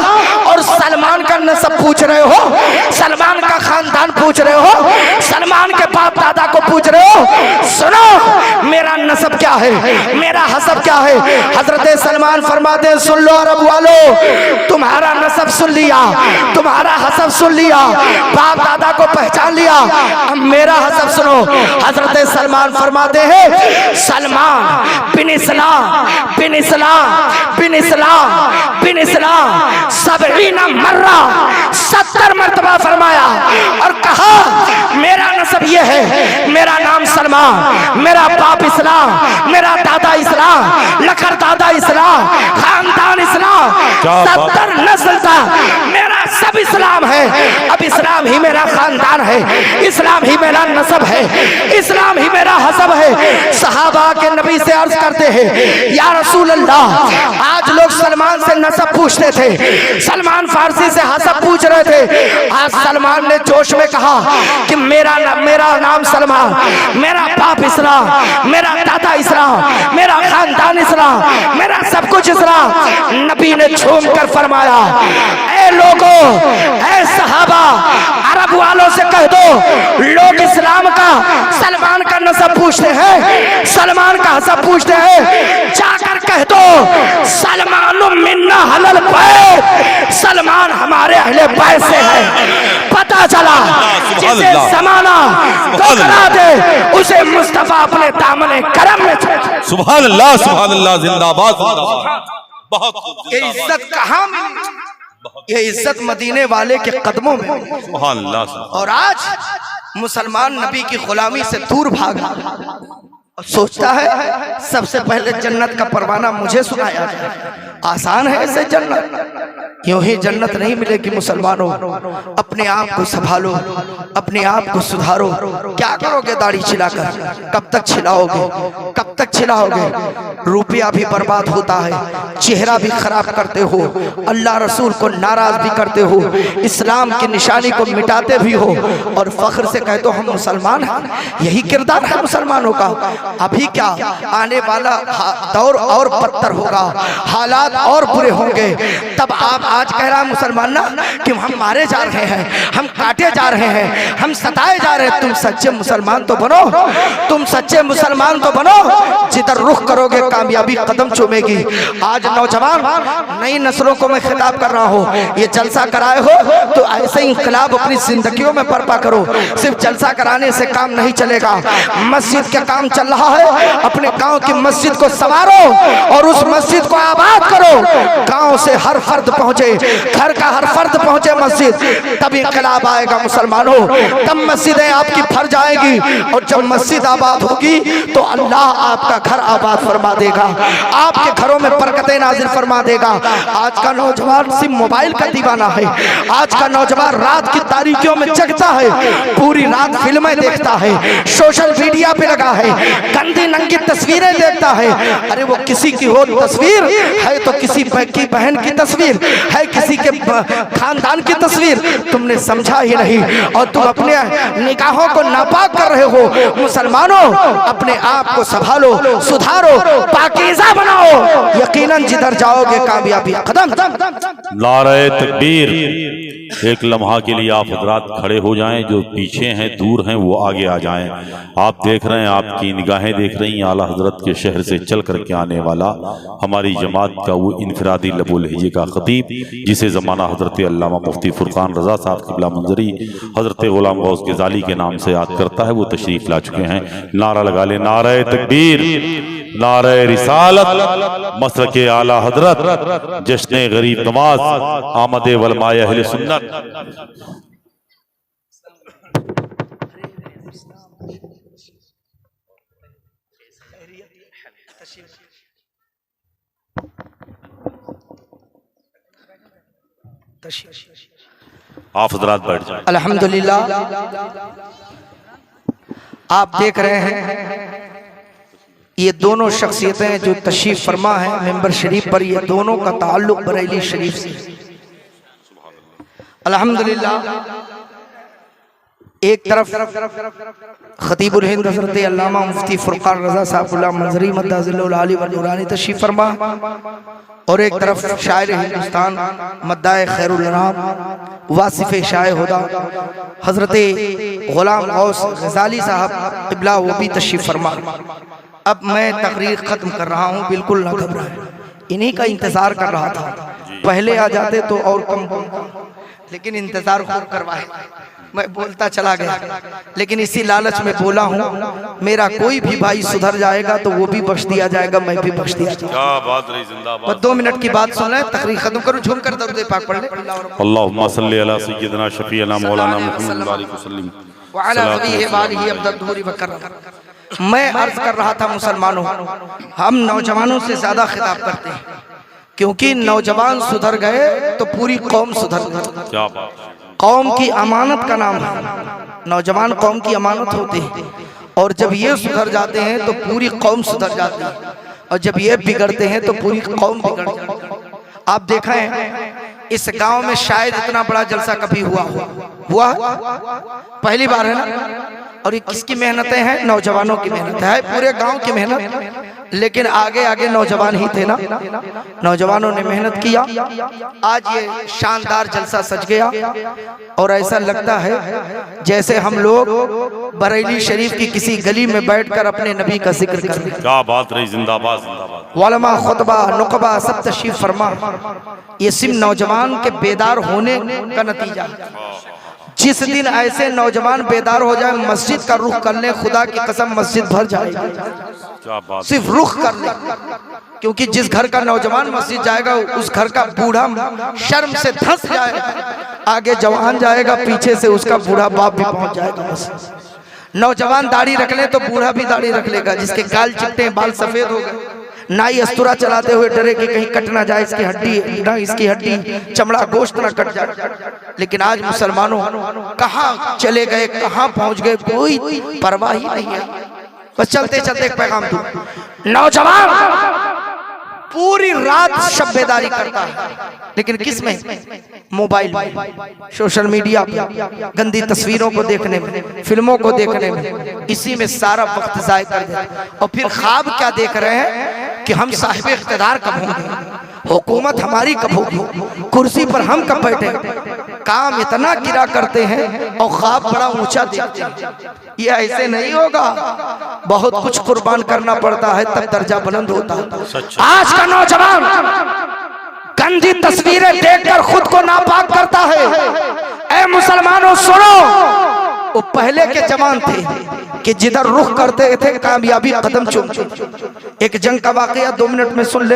और सलमान का नसब पूछ रहे हो, सलमान का खानदान पूछ रहे हो, सलमान के बाप दादा को पूछ रहे हो। सुनो, मेरा नसब क्या है, मेरा हसब क्या है। हजरत सलमान फरमाते हैं, सुन लो अरब वालों, तुम्हारा नसब सुन लिया, तुम्हारा हसब सुन लिया, बाप दादा को पहचान लिया, अब मेरा हसब सुनो। हजरत सलमान फरमाते हैं, सलमान बिन इस्लाम बिन इस्लाम बिन इस्लाम बिन इस्लाम सबईना मर्रा, 70 मरतबा फरमाया और कहा, मेरा नसब ये है, मेरा नाम सलमान, मेरा बाप इस्लाम, मेरा दादा इस्लाम, लखर दादा इस्लाम, खानदान इस्लाम, 70 नस्ल का मेरा सब इस्लाम है। अब इस्लाम ही मेरा खानदान है, इस्लाम ही मेरा नसब है, इस्लाम ही मेरा हसब है। सहाबा के नबी से अर्ज करते हैं, या रसूल अल्लाह, आज लोग सलमान से नसब पूछते थे, सलमान फारसी से हसब पूछ रहे थे, आज सलमान ने जोश में कहा कि मेरा नाम सलमान, मेरा बाप इस्लाम, मेरा दादा इस्लाम, मेरा खानदान इस्लाम, मेरा सब कुछ इस्लाम। नबी ने झूम कर फरमाया, ऐ लोगों, ऐ सहाबा, अरब वालों से कह दो, लोग इस्लाम का सलमान का नसब पूछते हैं, सलमान का हसब पूछते हैं, जाकर कह दो, सलमान मिन्ना हलल बैत, सलमान हमारे अहले बैत से है। पता चला, जिसे जमाना ठुकरा दे, उसे मुस्तफा अपने दामने करम में छुड़ा। सुभान अल्लाह, सुभान अल्लाह, जिंदाबाद, बहुत ये इज्जत कहाँ मिली, ये इज्जत मदीने वाले के कदमों में। सुभान अल्लाह। और आज मुसलमान नबी की गुलामी से दूर भागा और सोचता है सबसे पहले जन्नत का परवाना मुझे सुनाया जाए। आसान है ऐसे जन्नत, यूं ही जन्नत नहीं मिलेगी। मुसलमानों, अपने आप को संभालो, अपने आप को सुधारो। क्या करोगे दाढ़ी छिलाकर? कब तक छिलाओगे? कब तक छिलाओगे? रुपया भी बर्बाद होता है, चेहरा भी खराब करते हो, अल्लाह रसूल को नाराज भी करते हो, इस्लाम की निशानी को मिटाते भी हो, और फख्र से कहते हो हम मुसलमान हैं। यही किरदार है मुसलमानों का। अभी क्या, आने वाला दौर और बदतर होगा, हालात और बुरे होंगे। तब आप आज कह रहा मुसलमान ना कि हम मारे जा रहे हैं, हम काटे जा रहे हैं, हम सताए जा रहे हैं। तुम सच्चे मुसलमान तो बनो, तुम सच्चे मुसलमान तो बनो। जिधर रुख करोगे कामयाबी कदम चूमेगी। आज नौजवान, नई नस्लों को मैं खिताब कर रहा हूँ, ये जलसा कराए हो तो ऐसे इंकलाब अपनी जिंदगियों में बर्पा करो। सिर्फ जलसा कराने से काम नहीं चलेगा। मस्जिद का काम चल रहा है, अपने गांव की मस्जिद को संवारो और उस मस्जिद को आबाद करो। गांव से हर फर्द पहुंचे, घर का हर फर्द पहुंचे मस्जिद, तब इंकलाब आएगा मुसलमानों। तब मस्जिदें आपकी फर जाएगी, और जब मस्जिद आबाद होगी तो अल्लाह आपका घर आबाद फरमा देगा, आपके घरों में बरकतें नाजिल फरमा देगा। आज का नौजवान सिर्फ मोबाइल का दीवाना है। आज का नौजवान रात की तारीकियों में जगता है, पूरी रात फिल्में देखता है, सोशल मीडिया पे लगा है, गंदी नंगी तस्वीरें देखता है। अरे वो किसी की हो तस्वीर है तो किसी की बहन की तस्वीर है, किसी के खानदान की तस्वीर, तुमने समझा ही नहीं, और तुम अपने निगाहों को नापाक कर रहे हो। मुसलमानों, अपने आप को संभालो, सुधारो, पाकीज़ा बनाओ। यकीनन जिधर जाओगे कामयाबी कदम। नारे तकबीर। एक लम्हा के लिए आप हजरात खड़े हो जाएं, जो पीछे हैं, दूर हैं, वो आगे आ जाएं। आप देख रहे हैं, आपकी निगाहें देख रही हैं, आला हजरत के शहर से चल करके आने वाला हमारी जमात का वो इनफरादी लबो लहजे का खतीब, जिसे ज़माना हजरत अल्लामा मुफ्ती फुरकान रज़ा साहब क़िबला मंजरी हजरत ग़ुलाम गौस ग़ज़ाली के नाम से याद करता है, वो तशरीफ़ ला चुके हैं। नारा लगा ले, नारे तकबीर, नारे रिसालत, मसरके आला हजरत, जश्न गरीब नवाज, आमद वलमाए अहले सुन्नत। आप हजरात बैठ जाएं। अल्हम्दुलिल्लाह, आप देख रहे हैं ये दोनों शख्सियतें जो तशरीफ फरमा है मेंबर शरीफ पर, ये दोनों का ताल्लुक बरेली शरीफ से। अल्हम्दुलिल्लाह, एक तरफ खतीबुल हिंद हज़रत अल्लामा मुफ्ती फुरकान रज़ा साहब मंजरी मद्दाज़िल्लुल आली व नूरानी तशरीफ फरमा, और एक तरफ शायर हिंदुस्तान मद्दाए खैरुल अनाम वासिफ़े शाए हुदा हज़रत ग़ुलाम गौस ग़ज़ाली साहब क़िबला, वो भी तशरीफ फरमा। अब मैं तकरीर ख़त्म कर रहा हूँ, बिल्कुल न घबराएं। इन्हीं का इंतज़ार कर रहा था, पहले आ जाते तो और कम बोलता, लेकिन इंतज़ार खूब करवाए, मैं बोलता चला गया। लेकिन इसी लालच में बोला हूँ, मेरा कोई भी भाई सुधर जाएगा तो वो भी बख्श दिया जाएगा, मैं भी बख्श दिया जाएगा। क्या बात रही, जिंदाबाद। 2 मिनट की बात सुने, तकरीर खत्म करूँ, झूम कर दरूद पाक पढ़ ले। अल्लाहुम्मा सल्ली अला सय्यिदना शफीअना मौलाना मुहम्मद बारिक वसल्लम व अला अलिहि व आलिहि अब्दुल व करम। मैं अर्ज कर रहा था मुसलमानों, हम नौजवानों से ज्यादा खिताब करते हैं, क्योंकि नौजवान सुधर गए तो पूरी कौम सुधर गई। क्या बात। कौम की अमानत का नाम है, नौजवान कौम की अमानत होते हैं, और जब ये सुधर जाते हैं तो पूरी कौम सुधर जाती है, और जब ये बिगड़ते हैं तो पूरी कौम बिगड़ जाती है। आप देखें, इस गांव में शायद इतना बड़ा जलसा कभी हुआ पहली बार है ना। और ये किसकी मेहनतें हैं? नौजवानों की मेहनत है, पूरे गांव की मेहनत, लेकिन आगे आगे नौजवान ही थे ना, नौजवानों ने मेहनत किया। आज ये शानदार जलसा सज गया, और ऐसा लगता है जैसे हम लोग बरेली शरीफ की किसी गली में बैठकर अपने नबी का जिक्र कर रहे हैं। क्या बात रही, जिंदाबाद जिंदाबाद। वालमा खुतबा नुकबा सब तशरीफ फरमा, ये सिर्फ नौजवान के बेदार होने का नतीजा। जिस दिन ऐसे नौजवान बेदार हो जाए, मस्जिद का रुख कर ले, खुदा की कसम मस्जिद भर जाएगी। सिर्फ रुख कर ले, क्योंकि जिस घर का नौजवान मस्जिद जाएगा उस घर का बूढ़ा शर्म से धंस जाएगा, आगे जवान जाएगा, पीछे से उसका बूढ़ा बाप भी पहुंच जाएगा। नौजवान दाढ़ी रख ले तो बूढ़ा भी दाढ़ी रख लेगा, जिसके गाल चिट्टे बाल सफेद हो गए, ना ही अस्तुरा चलाते हुए डरे कि कहीं कट ना जाए इसकी हड्डी, ना इसकी हड्डी चमड़ा गोश्त ना कट जाए। लेकिन आज मुसलमानों कहाँ चले गए, कहाँ पहुंच गए, कोई परवाह ही नहीं है। बस चलते चलते एक पैगाम दूं, नौजवान पूरी रात शब्बेदारी करता है, लेकिन किस में? मोबाइल में, सोशल मीडिया पे, गंदी तस्वीरों को देखने में, फिल्मों को देखने में, इसी में सारा वक्त जाया कर देते। और फिर ख्वाब क्या देख रहे हैं कि हम साहिब इख्तिदार कब होंगे, हुकूमत हमारी कब होगी, कुर्सी पर हम कब बैठे। काम इतना गिरा करते हैं और ख्वाब बड़ा ऊंचा देखते हैं। ये ऐसे नहीं होगा, बहुत कुछ कुर्बान करना पड़ता है तब दर्जा बुलंद होता है। आज का नौजवान गंदी तस्वीरें देखकर खुद को नापाक करता है। ऐ मुसलमानों सुनो, वो पहले के जवान थे कि जिधर रुख करते थे कामयाबी कदम चूमते। एक जंग का वाकया 2 मिनट में सुन ले।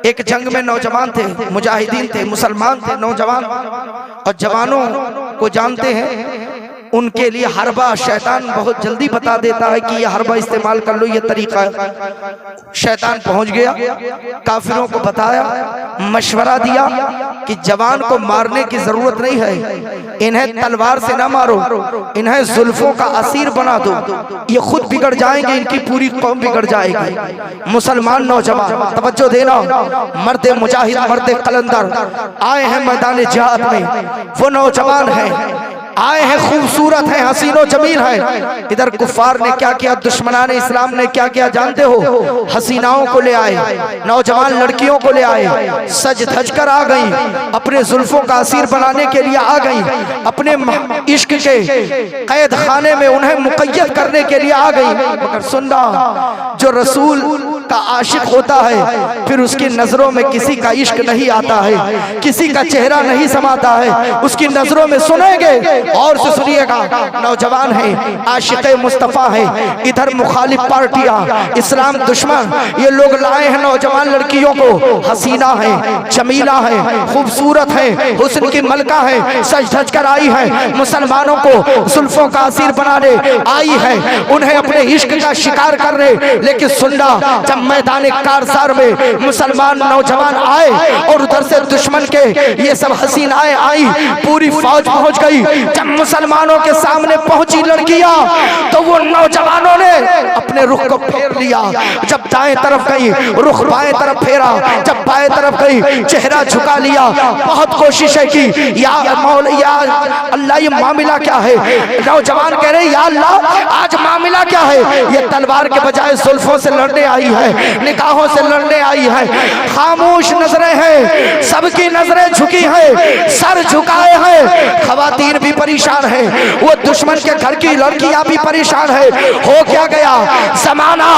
एक जंग में नौजवान थे, मुजाहिदीन थे, मुसलमान थे नौजवान, और जवानों को जानते हैं उनके लिए हरबा शैतान बहुत जल्दी बता देता है कि ये हरबा इस्तेमाल कर लो, ये तरीका है। शैतान पहुंच गया, काफिरों को बताया, मशवरा दिया कि जवान को मारने की जरूरत नहीं है, इन्हें तलवार से ना मारो, इन्हें जुल्फों का असीर बना दो, ये खुद बिगड़ जाएंगे, इनकी पूरी कौम बिगड़ जाएगी। मुसलमान नौजवान तवज्जो देना, मर्द मुजाहिद, मर्द कलंदर आए हैं मैदान जिहाद में। वो नौजवान हैं, आए हैं, खूबसूरत हैं, हसीनो जमील हैं। इधर कुफार ने क्या किया, दुश्मनान इस्लाम ने क्या किया जानते हो? हसीनाओं को ले आए, नौजवान लड़कियों को ले आए, सज धज कर आ गई, अपने जुल्फों का असीर बनाने के लिए आ गई, अपने इश्क के कैद खाने में उन्हें मुक़य्यद करने के लिए आ गई। मगर सुनना, जो रसूल का आशिक होता है फिर उसकी नजरों में किसी का इश्क नहीं आता है, किसी का चेहरा नहीं समाता है, उसकी नजरों में सुनेंगे। और से सुनिएगा, नौजवान है, आशिक मुस्तफा है, इधर मुखालिफ पार्टियां, इस्लाम दुश्मन, ये लोग लाए हैं नौजवान लड़कियों को, हसीना है, जमीला है, खूबसूरत है, हुस्न की मलका है, सज धज कर आई है, मुसलमानों को जुल्फों का असीर बनाने आई है, उन्हें अपने इश्क का शिकार करने। लेकिन सुनना, जब मैदान कारसार में मुसलमान नौजवान आए और उधर से दुश्मन के ये सब हसीनाएं आई, पूरी फौज पहुंच गई। जब मुसलमानों के सामने पहुंची लड़कियां तो वो नौजवानों ने अपने रुख को फेर लिया। जब दाएं तरफ गई रुख बाएं तरफ फेरा, जब बाएं तरफ गई चेहरा झुका लिया। बहुत कोशिशें की, या मौला या अल्लाह ये मामला क्या है। नौजवान कह रहे या अल्लाह आज मामला क्या है। ये तलवार के बजाय जुल्फों से लड़ने आई है, निकाहों से लड़ने आई है। खामोश नजरें हैं, सबकी नजरें झुकी हैं, सर झुकाए हैं। खवातीन भी परेशान है, वो दुश्मन के घर की लड़कियां भी परेशान है। हो क्या गया, जमाना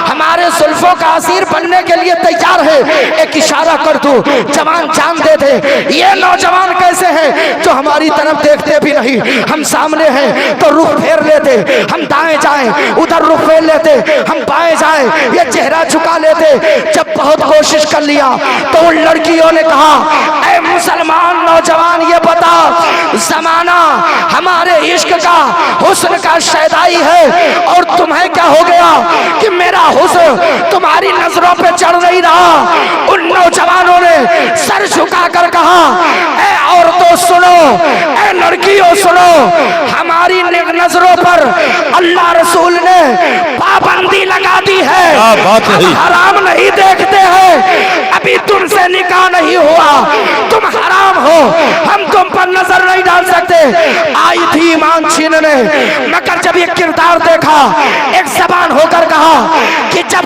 हमारे जुल्फों का असीर बनने के लिए तैयार है। एक इशारा कर दो, जवान जान दे दे। ये नौजवान कैसे हैं जो हमारी तरफ देखते भी नहीं, हम सामने हैं तो रुख फेर लेते, हम दाएं जाएं उधर रुख फेर लेते, हम बाएं जाएं ये चेहरा झुका लेते। जब बहुत कोशिश कर लिया तो उन लड़कियों ने कहा, ऐ मुसलमान नौजवान ये बता, जमाना हमारे इश्क का हुस्न का शैदाई है और तुम्हें क्या हो गया कि मेरा हुस्न तुम्हारी नजरों पे चढ़ नहीं रहा। उन नौजवानों ने सर झुकाकर कहा, ऐ औरतों सुनो, ऐ लड़कियों सुनो, हमारी नजरों पर अल्लाह रसूल ने पाबंदी लगा दी है। हम हराम नहीं देखते हैं, अभी तुमसे निकाह नहीं हुआ, तुम हराम हो, हम तुम पर नजर नहीं डाल सकते। आई थी ईमान छीनने, मगर जब ये किरदार देखा, एक जबान होकर कहा कि जब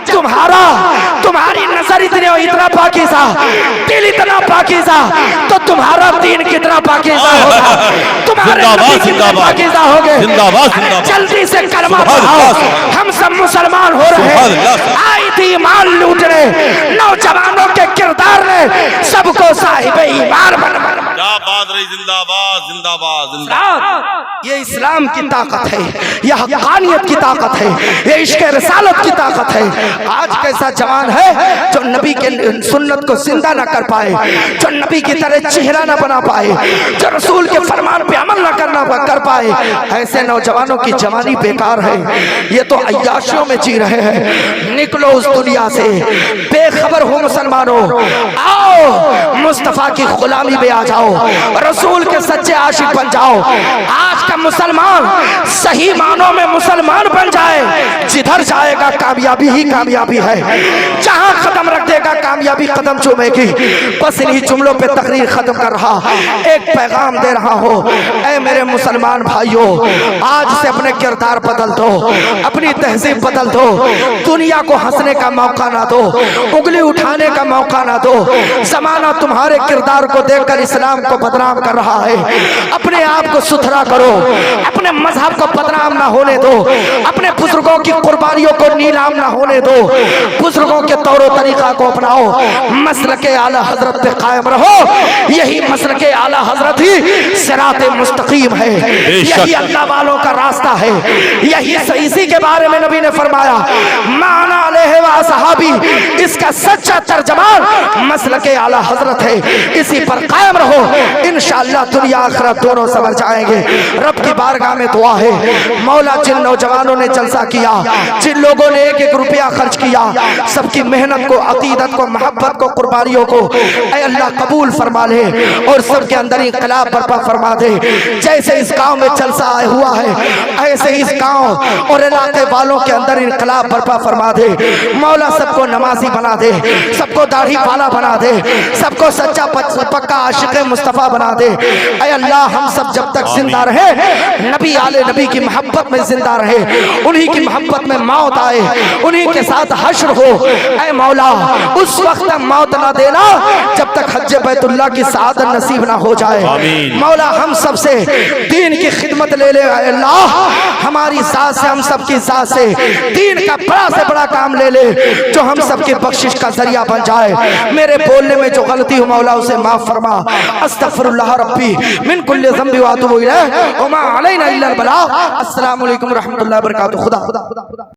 तुम्हारी नजर इतना पाकीज़ा, दिल इतना पाकीज़ा, तो तुम्हारा दीन कितना पाकीज़ा होगा, तुम्हारे नबी कितने पाकीज़ा होंगे। जल्दी से कलमा पढ़ाओ, हम सब मुसलमान हो रहे हैं। आई थी ईमान लूटने, नौजवानों के किरदार ने सबको साहिब ईमान बना। जिंदाबाद जिंदाबाद जिंदाबाद। ये इस्लाम की ताकत है, ये हक़ानियत की ताकत है, ये इश्क़ रिसालत की ताकत है। आज कैसा जवान है जो नबी के सुन्नत को जिंदा ना कर पाए, जो नबी की तरह चेहरा ना बना पाए, जो रसूल के फरमान पे अमल न करना कर पाए, ऐसे नौजवानों की जवानी बेकार है। ये तो अय्याशियों में जी रहे हैं। निकलो उस दुनिया से, बेखबर हो मुसलमानों, आओ मुस्तफा की गुलामी में आ जाओ, रसूल के सच्चे आशिक बन जाओ। आज का मुसलमान सही मानों में मुसलमान बन जाए, जिधर जाएगा कामयाबी ही कामयाबी है। जहां कदम रख देगा कामयाबी कदम चूमेगी। बस इन्हीं जुमलों पे तकरीर खत्म कर रहा, एक पैगाम दे रहा हो, ऐ मेरे मुसलमान भाइयों, आज से अपने किरदार बदल दो, अपनी तहजीब बदल दो, दुनिया को हंसने का मौका ना दो, उंगली उठाने का मौका ना दो। जमाना तुम्हारे किरदार को देखकर इस्लाम को बदनाम कर रहा है। अपने आप को सुथरा करो, अपने मजहब को बदनाम ना होने दो, अपने बुजुर्गों की कुर्बानियों को नीलाम ना होने दो, बुजुर्गों के तौर तरीका को अपनाओ, मसलके आला हजरत पे कायम रहो। यही मसलके आला हजरत ही सिराते मुस्तकीम है, यही अल्लाह वालों का रास्ता है। यही इसी के बारे में नबी ने फरमाया, माना अलैहि व सहाबी, इसका सच्चा तर्जमान मसलके आला हजरत है। इसी पर कायम रहो, इंशाअल्लाह दुनिया आखिरत दोनों समझ जाएंगे। रब की बारगाह में दुआ है, मौला जिन नौजवानों ने जलसा किया, जिन लोगों ने एक एक रुपया खर्च किया, सबकी मेहनत को, अकीदत को, मोहब्बत को, कुर्बानियों को ऐ अल्लाह कबूल फरमा ले और सबके अंदर इंकलाब बर्पा फरमा दे। जैसे इस गांव में जलसा हुआ है, ऐसे इस गांव और इलाके वालों के अंदर इंकलाब बर्पा फरमा दे। मौला सबको नमाजी बना दे, सबको दाढ़ी वाला बना दे, सबको सच्चा पक्का आशिक मुस्तफा बना दे। ऐ अल्लाह हम सब जब तक जिंदा रहे, नबी आले नबी की मोहब्बत में जिंदा रहे, उन्हीं की मोहब्बत में मौत आए, उन्हीं के साथ हश्र हो। ऐ मौला उस वक्त तक मौत ना देना जब तक हज बैतुल्लाह की सआदत नसीब ना हो जाए। मौला हम सब से दीन की खिदमत ले ले अल्लाह, हमारी साथ से, हम सब की साथ से दीन का बड़ा से बड़ा काम ले ले, जो हम सब की बख्शिश का जरिया बन जाए। मेरे बोलने में जो गलती हो मौला उसे माफ फरमा। अस्तगफिरुल्लाह रब्बी मिन कुल्ली ज़ंबि व अतूबु इलैह व मा अलैना इल्ला अल बलाग। अस्सलामु अलैकुम व रहमतुल्लाहि व बरकातुहू। खुदा